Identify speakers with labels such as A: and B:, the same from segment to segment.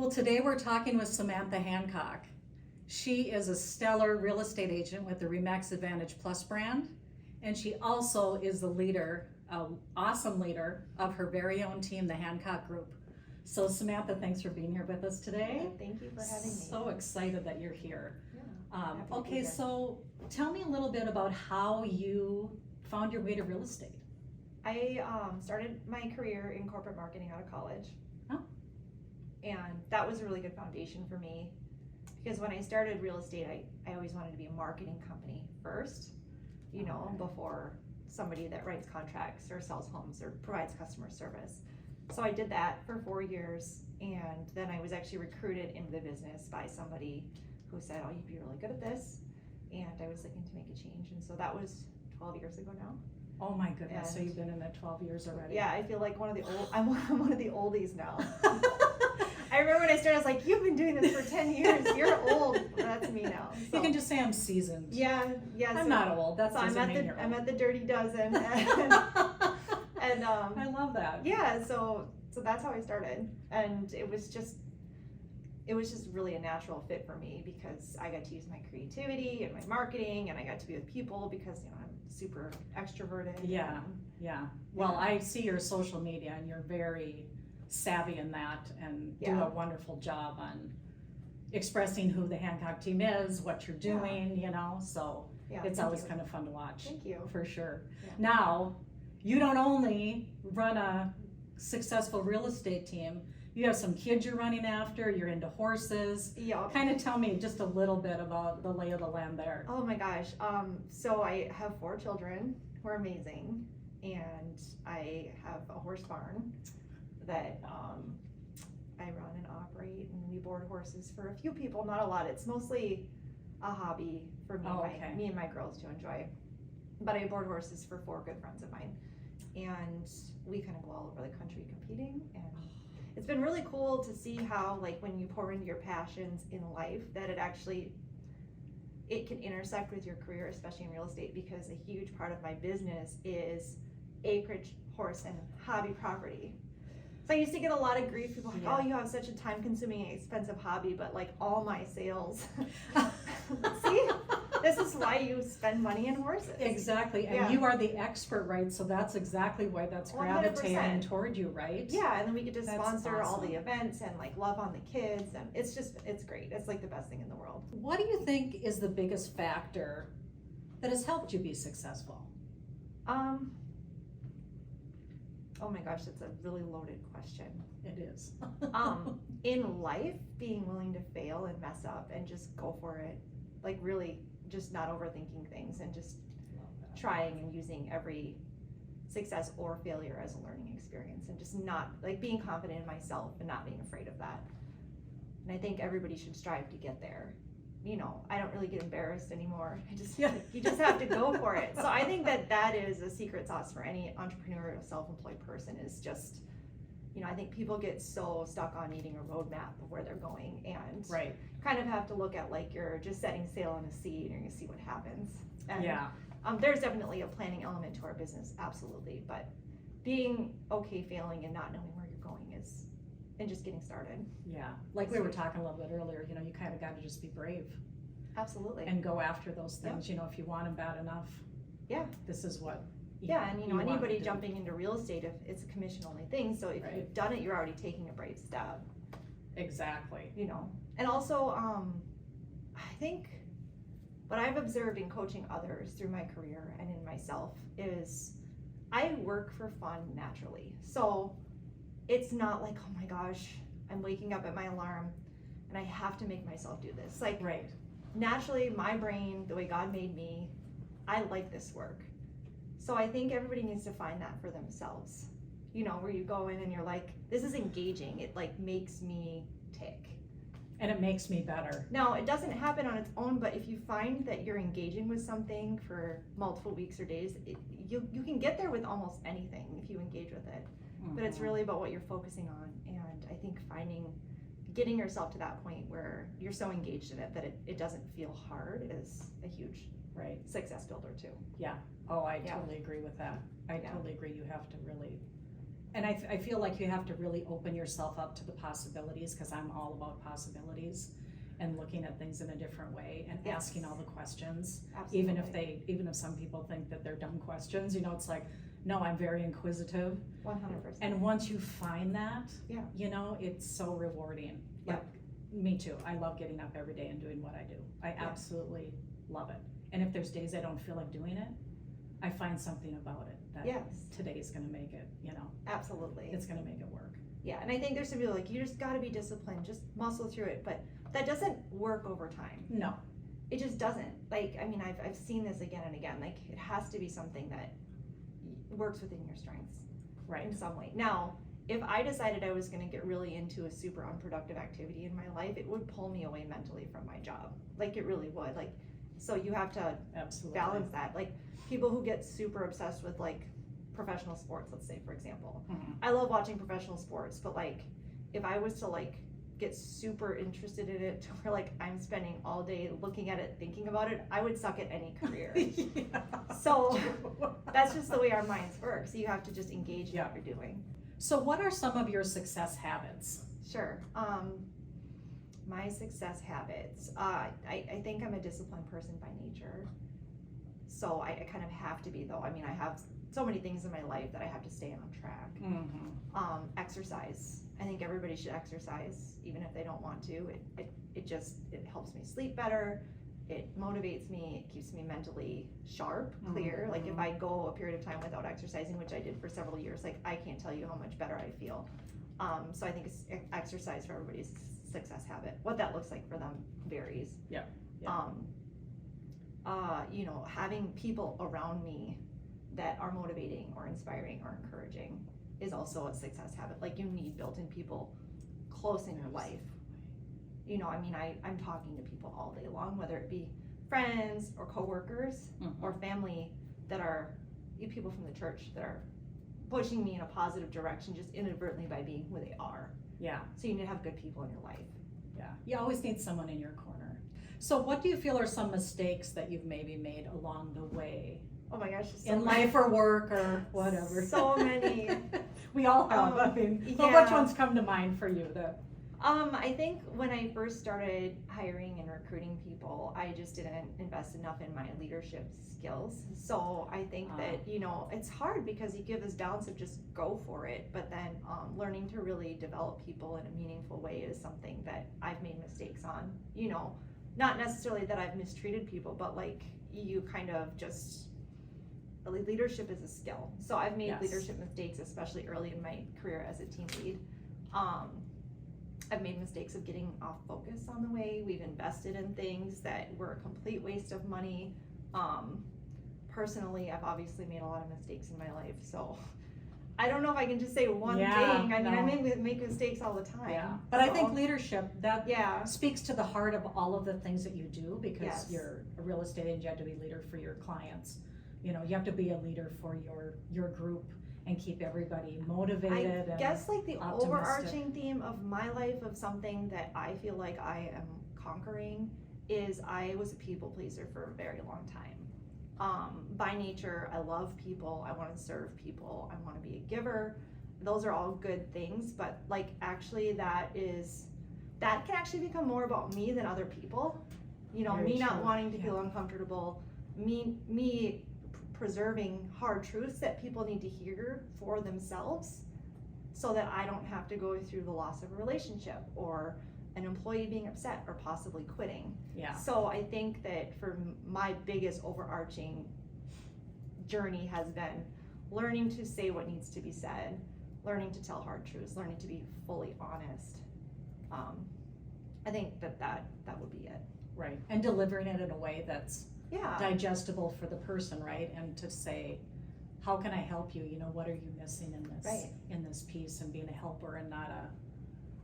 A: Well, today we're talking with Samantha Hancock. She is a stellar real estate agent with the Remax Advantage Plus brand, and she also is the leader, awesome leader of her very own team, the Hancock Group. So Samantha, thanks for being here with us today.
B: Thank you for having me.
A: So excited that you're here.
B: Yeah, happy to be
A: Okay,
B: here.
A: so tell me a little bit about how you found your way to real estate.
B: I started my career in corporate marketing out of college.
A: Oh.
B: And that was a really good foundation for me because when I started real estate, I always wanted to be a marketing company first,
A: Okay.
B: before somebody that writes contracts or sells homes or provides customer service. So I did that for 4 years, and then I was actually recruited into the business by somebody who said, oh, you'd be really good at this, and I was looking to make a change, and so that was 12 years ago now.
A: Oh my goodness, so
B: And-
A: you've been in it 12 years already.
B: Yeah, I feel like I'm one of the oldies now. I remember when I started, I was like, you've been doing this for 10 years, you're old. Well, that's me now. So.
A: You can just say I'm seasoned.
B: Yeah.
A: I'm not old, that
B: So
A: doesn't mean you're old.
B: I'm at the Dirty Dozen, and
A: I love that.
B: yeah, so that's how I started, and it was just really a natural fit for me because I got to use my creativity and my marketing, and I got to be with people because I'm super extroverted.
A: Yeah, yeah. Well, I see your social media and you're very savvy in that and do
B: Yeah.
A: a wonderful job on expressing who the Hancock team is, what you're doing, so
B: Yeah,
A: it's
B: thank
A: always
B: you.
A: kind of fun to watch.
B: Thank you.
A: For sure.
B: Yeah.
A: Now, you don't only run a successful real estate team, you have some kids you're running after, you're into horses.
B: Yeah.
A: Kind of tell me just a little bit about the lay of the land there.
B: Oh my gosh. So I have 4 children who are amazing, and I have a horse barn that I run and operate, and we board horses for a few people, not a lot. It's mostly a hobby for me,
A: okay.
B: me and my girls to enjoy. But I board horses for 4 good friends of mine, and we kind of go all over the country competing, and it's been really cool to see how, like, when you pour into your passions in life, that it can intersect with your career, especially in real estate, because a huge part of my business is acreage, horse, and hobby property. So I used to get a lot of grief, people like,
A: Yeah.
B: oh, you have such a time-consuming, expensive hobby, but like all my sales. See, this is why you spend money in horses.
A: Exactly, and
B: Yeah.
A: you are the expert, right? So that's exactly why that's
B: 100%.
A: gravitating toward you, right?
B: Yeah, and then we get to
A: That's
B: sponsor all the
A: awesome.
B: events and like love on the kids, and it's great. It's like the best thing in the world.
A: What do you think is the biggest factor that has helped you be successful?
B: Oh my gosh, that's a really loaded question.
A: It is.
B: In life, being willing to fail and mess up and just go for it, like really just not overthinking things and just
A: Love that.
B: trying and using every success or failure as a learning experience, and just not like being confident in myself and not being afraid of that. And I think everybody should strive to get there. I don't really get embarrassed anymore. You just have to go for it. So I think that is a secret sauce for any entrepreneur or self-employed person, is just, I think people get so stuck on needing a roadmap of where they're going, and
A: Right,
B: kind of have to look at like you're just setting sail on a sea and you're gonna see what happens. And
A: yeah,
B: there's definitely a planning element to our business, absolutely, but being okay failing and not knowing where you're going and just getting started.
A: yeah. Like we were talking a little bit earlier, you kind of got to just be brave
B: Absolutely.
A: and go after those things, if you want them bad enough.
B: Yeah.
A: This is what,
B: Yeah, and
A: you want
B: anybody
A: to do.
B: jumping into real estate, if it's a commission only thing, so if
A: Right.
B: you've done it, you're already taking a brave step,
A: Exactly.
B: And also, I think what I've observed in coaching others through my career and in myself is I work for fun naturally. So it's not like, oh my gosh, I'm waking up at my alarm and I have to make myself do this. Like,
A: Right,
B: naturally, my brain, the way God made me, I like this work. So I think everybody needs to find that for themselves. Where you go in and you're like, this is engaging. It like makes me tick.
A: and it makes me better.
B: Now, it doesn't happen on its own, but if you find that you're engaging with something for multiple weeks or days, you can get there with almost anything if you engage with it. But it's
A: Mhm.
B: really about what you're focusing on. And I think getting yourself to that point where you're so engaged in it that it doesn't feel hard is a huge
A: Right,
B: success builder too.
A: yeah. Oh, I
B: Yeah.
A: totally agree with that. I
B: Yeah.
A: totally agree. You have to really And I feel like you have to really open yourself up to the possibilities, because I'm all about possibilities and looking at things in a different way and
B: Yes.
A: asking all the questions.
B: Absolutely.
A: Even if some people think that they're dumb questions, it's like, no, I'm very inquisitive.
B: 100%.
A: And once you find that,
B: Yeah.
A: it's so rewarding.
B: Yeah.
A: Like, me too. I love getting up every day and doing what I do. I absolutely love it. And if there's days I don't feel like doing it, I find something about it that
B: Yes.
A: today's gonna make it,
B: Absolutely.
A: it's gonna make it work.
B: Yeah, and I think there's some people like, you just gotta be disciplined, just muscle through it, but that doesn't work over time.
A: No.
B: It just doesn't. Like, I mean, I've seen this again and again. Like, it has to be something that works within your strengths
A: Right.
B: in some way. Now, if I decided I was gonna get really into a super unproductive activity in my life, it would pull me away mentally from my job. Like, it really would. Like, so you have to
A: Absolutely.
B: balance that. Like, people who get super obsessed with like professional sports, let's say, for example.
A: Mhm.
B: I love watching professional sports, but like, if I was to like get super interested in it to where like I'm spending all day looking at it, thinking about it, I would suck at any career.
A: Yeah.
B: So that's just the way our minds work. So you have to just engage in
A: Yeah.
B: what you're doing.
A: So what are some of your success habits?
B: Sure. My success habits. I think I'm a disciplined person by nature. So I kind of have to be, though. I mean, I have so many things in my life that I have to stay on track.
A: Mm-hmm.
B: Exercise. I think everybody should exercise, even if they don't want to. It helps me sleep better. It motivates me. It keeps me mentally sharp, clear. Like, if I go a period of time without exercising, which I did for several years, like, I can't tell you how much better I feel. So I think it's exercise for everybody's success habit. What that looks like for them varies.
A: Yeah.
B: Having people around me that are motivating or inspiring or encouraging is also a success habit. Like, you need built-in people close in your life. I'm talking to people all day long, whether it be friends or coworkers or family that are people from the church that are pushing me in a positive direction just inadvertently by being who they are.
A: Yeah.
B: So you need to have good people in your life.
A: Yeah. You always need someone in your corner. So what do you feel are some mistakes that you've maybe made along the way?
B: Oh my gosh,
A: in life or work or whatever.
B: So many.
A: We all have. But which ones come to mind for you?
B: I think when I first started hiring and recruiting people, I just didn't invest enough in my leadership skills. So I think that, it's hard because you give this balance of just go for it, but then learning to really develop people in a meaningful way is something that I've made mistakes on. Not necessarily that I've mistreated people, but like, you kind of just, leadership is a skill. So I've made leadership mistakes, especially early in my career as a team lead. I've made mistakes of getting off focus on the way. We've invested in things that were a complete waste of money. Personally, I've obviously made a lot of mistakes in my life, so I don't know if I can just say one thing. I mean, I make mistakes all the time.
A: Yeah, but I think leadership, that
B: Yeah.
A: speaks to the heart of all of the things that you do, because
B: Yes.
A: you're a real estate agent, you have to be a leader for your clients. You have to be a leader for your group and keep everybody motivated.
B: I guess like the
A: optimistic.
B: overarching theme of my life, of something that I feel like I am conquering, is I was a people pleaser for a very long time. By nature, I love people, I want to serve people, I want to be a giver. Those are all good things, but like, actually that can actually become more about me than other people.
A: Very
B: Me not
A: true.
B: wanting to feel uncomfortable, me preserving hard truths that people need to hear for themselves, so that I don't have to go through the loss of a relationship or an employee being upset or possibly quitting.
A: Yeah.
B: So I think that for my biggest overarching journey has been learning to say what needs to be said, learning to tell hard truths, learning to be fully honest. I think that would be it.
A: Right, and delivering it in a way that's
B: Yeah.
A: digestible for the person, right? And to say, how can I help you? What are you missing in this
B: Right.
A: in this piece, and being a helper and not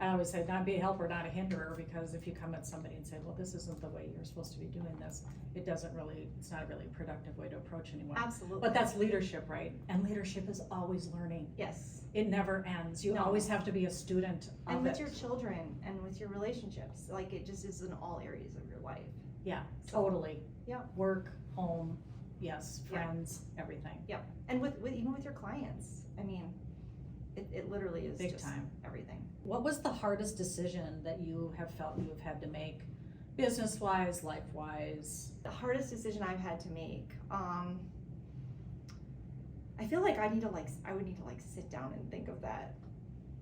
A: I always say, not be a helper, not a hinderer, because if you come at somebody and say, well, this isn't the way you're supposed to be doing this, it's not a really productive way to approach anyone.
B: Absolutely.
A: But that's leadership, right? And leadership is always learning.
B: Yes.
A: It never ends. You
B: No.
A: always have to be a student of
B: And with
A: it.
B: your children and with your relationships, like, it just is in all areas of your life.
A: Yeah,
B: So-
A: totally.
B: Yeah.
A: Work, home, yes,
B: Yeah.
A: friends, everything.
B: Yep. And with even with your clients, I mean, It literally is
A: Big
B: just
A: time.
B: everything.
A: What was the hardest decision that you have felt you have had to make, business-wise, life-wise?
B: The hardest decision I've had to make, I feel like I would need to like sit down and think of that.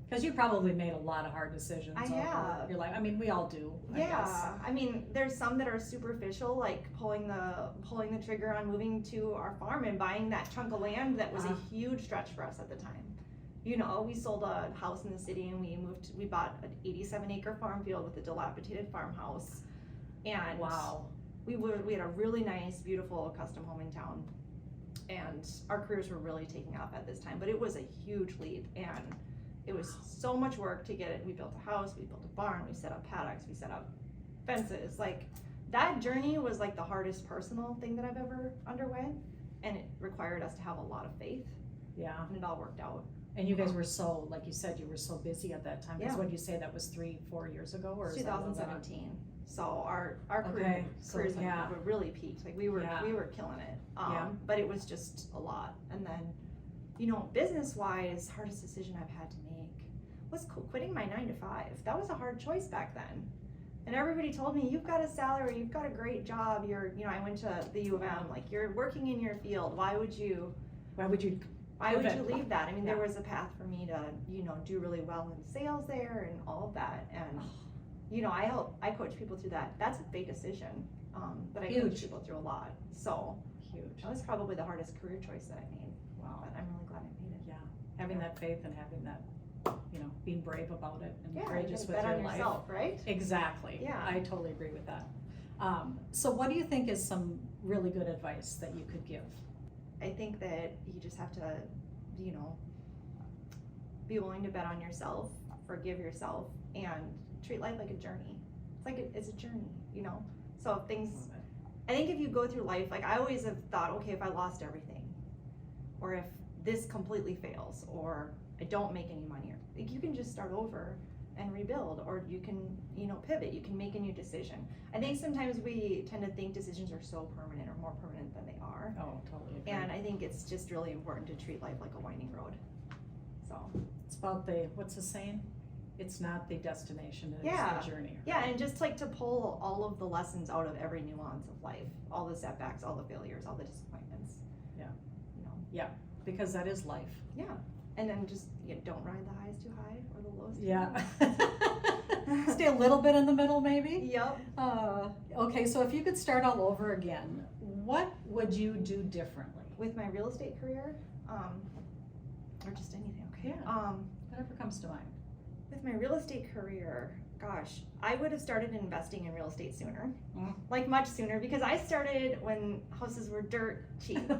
A: Because you probably made a lot of hard decisions.
B: I have.
A: You're like, I mean, we all do, I
B: Yeah,
A: guess.
B: I mean, there's some that are superficial, like pulling the trigger on moving to our farm and buying that chunk of land that was a huge stretch for us at the time. You know, we sold a house in the city and we bought an 87-acre farm field with a dilapidated farmhouse. And
A: Wow.
B: we had a really nice, beautiful custom home in town. And our careers were really taking off at this time, but it was a huge leap and it was so much work to get it. We built a house, we built a barn, we set up paddocks, we set up fences. Like, that journey was like the hardest personal thing that I've ever underwent, and it required us to have a lot of faith,
A: Yeah.
B: and it all worked out.
A: And you guys were so, like you said, you were so busy at that time. Because
B: Yeah.
A: what did you say, that was 3-4 years ago? Or is that
B: 2017. So our
A: Okay, so,
B: careers
A: yeah.
B: were really peaked. Like, we were killing it.
A: Yeah.
B: But it was just a lot. And then, you know, business wise, hardest decision I've had to make was quitting my 9-to-5. That was a hard choice back then. And everybody told me, you've got a salary, you've got a great job, I went to the U of M, like, you're working in your field, why would you leave that? I mean, there was a path for me to, do really well in sales there and all of that. And, I coach people through that. That's a big decision. But I coach people through a lot. So
A: Huge.
B: that was probably the hardest career choice that I made.
A: Wow.
B: But I'm really glad I made it.
A: Yeah. Having that faith and having that, being brave about it and courageous
B: you
A: with
B: bet
A: your
B: on
A: life.
B: yourself, right?
A: Exactly.
B: Yeah.
A: I totally agree with that. So what do you think is some really good advice that you could give?
B: I think that you just have to, be willing to bet on yourself, forgive yourself, and treat life like a journey. It's a journey, So if things, I think if you go through life, like, I always have thought, okay, if I lost everything, or if this completely fails, or I don't make any money, or, like, you can just start over and rebuild, or you can, pivot, you can make a new decision. I think sometimes we tend to think decisions are so permanent or more permanent than they are.
A: Oh, totally agree.
B: And I think it's just really important to treat life like a winding road. So.
A: It's about what's the saying? It's not the destination, it's the journey.
B: Yeah, and just like to pull all of the lessons out of every nuance of life, all the setbacks, all the failures, all the disappointments.
A: Yeah.
B: Yeah.
A: Because that is life.
B: Yeah. And then just don't ride the highs too high or the lows too
A: Yeah. Stay a little bit in the middle, maybe?
B: Yep.
A: Okay, so if you could start all over again, what would you do differently?
B: With my real estate career, or just anything, okay?
A: Yeah. Whatever comes to mind.
B: With my real estate career, gosh, I would have started investing in real estate sooner, like much sooner, because I started when houses were dirt cheap.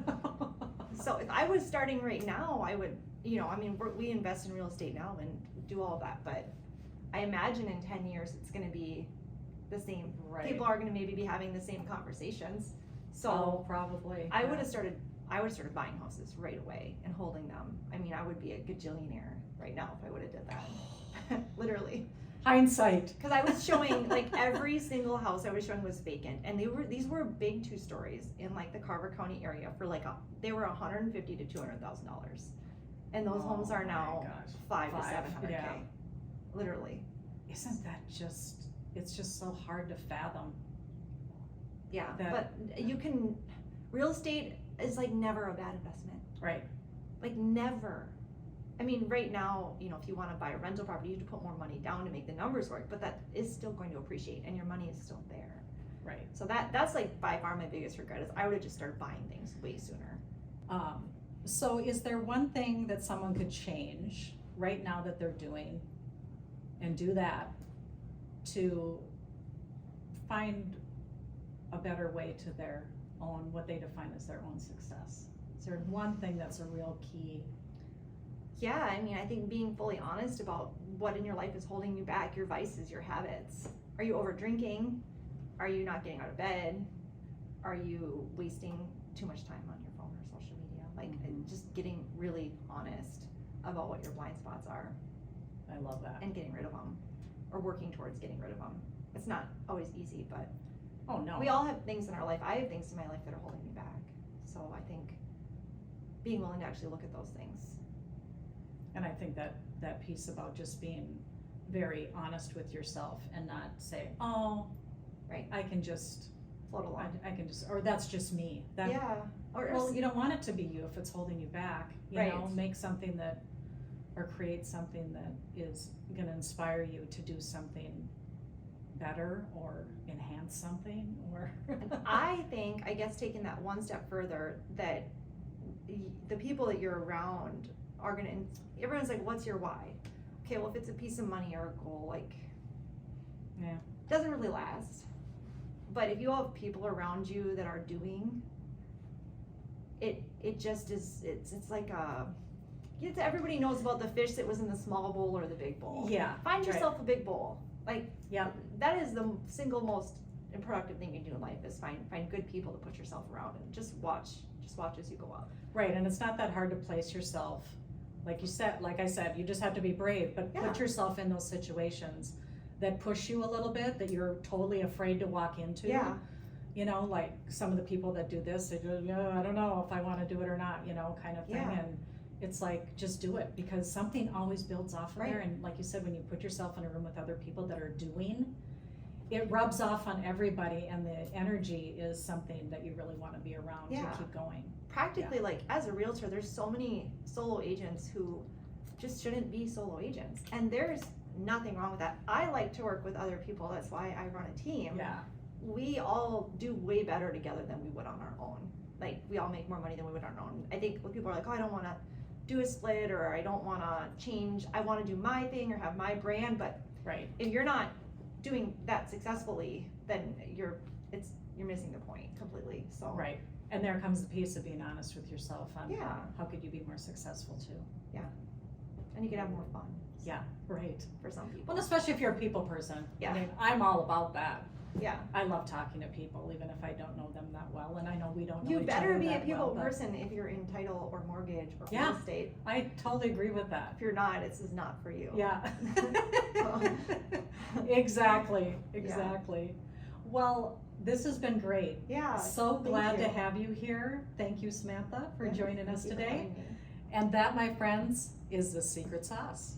B: So if I was starting right now, I would, we invest in real estate now and do all of that, but I imagine in 10 years it's going to be the same.
A: Right.
B: People are going to maybe be having the same conversations. So
A: probably.
B: I would have started buying houses right away and holding them. I mean, I would be a gajillionaire right now if I would have did that. Literally.
A: Hindsight.
B: Because I was showing, like, every single house I was showing was vacant, and these were big 2-stories in, like, the Carver County area for they were $150,000 to $200,000, and those homes are now $500,000 to $700,000.
A: Yeah.
B: Literally.
A: Isn't that it's just so hard to fathom.
B: Yeah, but real estate is like never a bad investment.
A: Right.
B: Like, never. I mean, right now, if you want to buy a rental property, you have to put more money down to make the numbers work, but that is still going to appreciate, and your money is still there.
A: Right.
B: So that's like by far my biggest regret is I would have just started buying things way sooner.
A: So is there one thing that someone could change right now that they're doing and do that to find a better way to their own, what they define as their own success? Is there one thing that's a real key?
B: Yeah, I mean, I think being fully honest about what in your life is holding you back, your vices, your habits. Are you over drinking? Are you not getting out of bed? Are you wasting too much time on your phone or social media? Like, just getting really honest about what your blind spots are.
A: I love that.
B: And getting rid of them, or working towards getting rid of them. It's not always easy, but
A: oh no,
B: we all have things in our life. I have things in my life that are holding me back. So I think being willing to actually look at those things.
A: And I think that piece about just being very honest with yourself and not say, oh,
B: Right.
A: I can just,
B: Float along.
A: I can just, or that's just me. That,
B: Yeah.
A: well, you don't want it to be you if it's holding you back. You
B: Right.
A: know, make something that, or create something that is gonna inspire you to do something better or enhance something or.
B: I think, I guess taking that one step further, that the people that you're around are gonna, everyone's like, what's your why? Okay, well, if it's a piece of money or a goal, like,
A: Yeah.
B: doesn't really last. But if you have people around you that are doing, it just is, it's like everybody knows about the fish that was in the small bowl or the big bowl.
A: Yeah.
B: Find
A: right.
B: yourself a big bowl. Like,
A: Yeah.
B: that is the single most productive thing you do in life, is find good people to put yourself around and just watch as you go up.
A: Right, and it's not that hard to place yourself, like I said, you just have to be brave, but
B: Yeah.
A: put yourself in those situations that push you a little bit, that you're totally afraid to walk into.
B: Yeah.
A: You know, like some of the people that do this, they go, yeah, I don't know if I wanna do it or not, you know, kind of thing,
B: Yeah.
A: and it's like, just do it, because something always builds off of there,
B: Right.
A: and like you said, when you put yourself in a room with other people that are doing, it rubs off on everybody, and the energy is something that you really wanna be around
B: Yeah.
A: to keep going.
B: Practically, like, as a realtor, there's so many solo agents who just shouldn't be solo agents, and there's nothing wrong with that. I like to work with other people, that's why I run a team.
A: Yeah.
B: We all do way better together than we would on our own. Like, we all make more money than we would on our own. I think when people are like, oh, I don't wanna do a split, or I don't wanna change, I wanna do my thing or have my brand, but
A: Right.
B: if you're not doing that successfully, then you're missing the point completely, so.
A: Right, and there comes the piece of being honest with yourself on
B: Yeah.
A: how could you be more successful too.
B: And you can have more fun.
A: Yeah, right.
B: For some people.
A: Well, especially if you're a people person.
B: Yeah.
A: I mean, I'm all about that.
B: Yeah.
A: I love talking to people, even if I don't know them that well, and I know we don't know
B: You
A: each
B: better
A: other
B: be a
A: that
B: people
A: well, but
B: person if you're in title or mortgage or
A: Yeah.
B: real estate.
A: I totally agree with that.
B: If you're not, this is not for you.
A: Yeah.
B: So-
A: Exactly. Well, this has been great.
B: Yeah.
A: So
B: thank
A: glad to
B: you.
A: have you here. Thank you, Samantha, for
B: Yeah,
A: joining
B: thank
A: us
B: you for
A: today.
B: having me.
A: And that, my friends, is the secret sauce.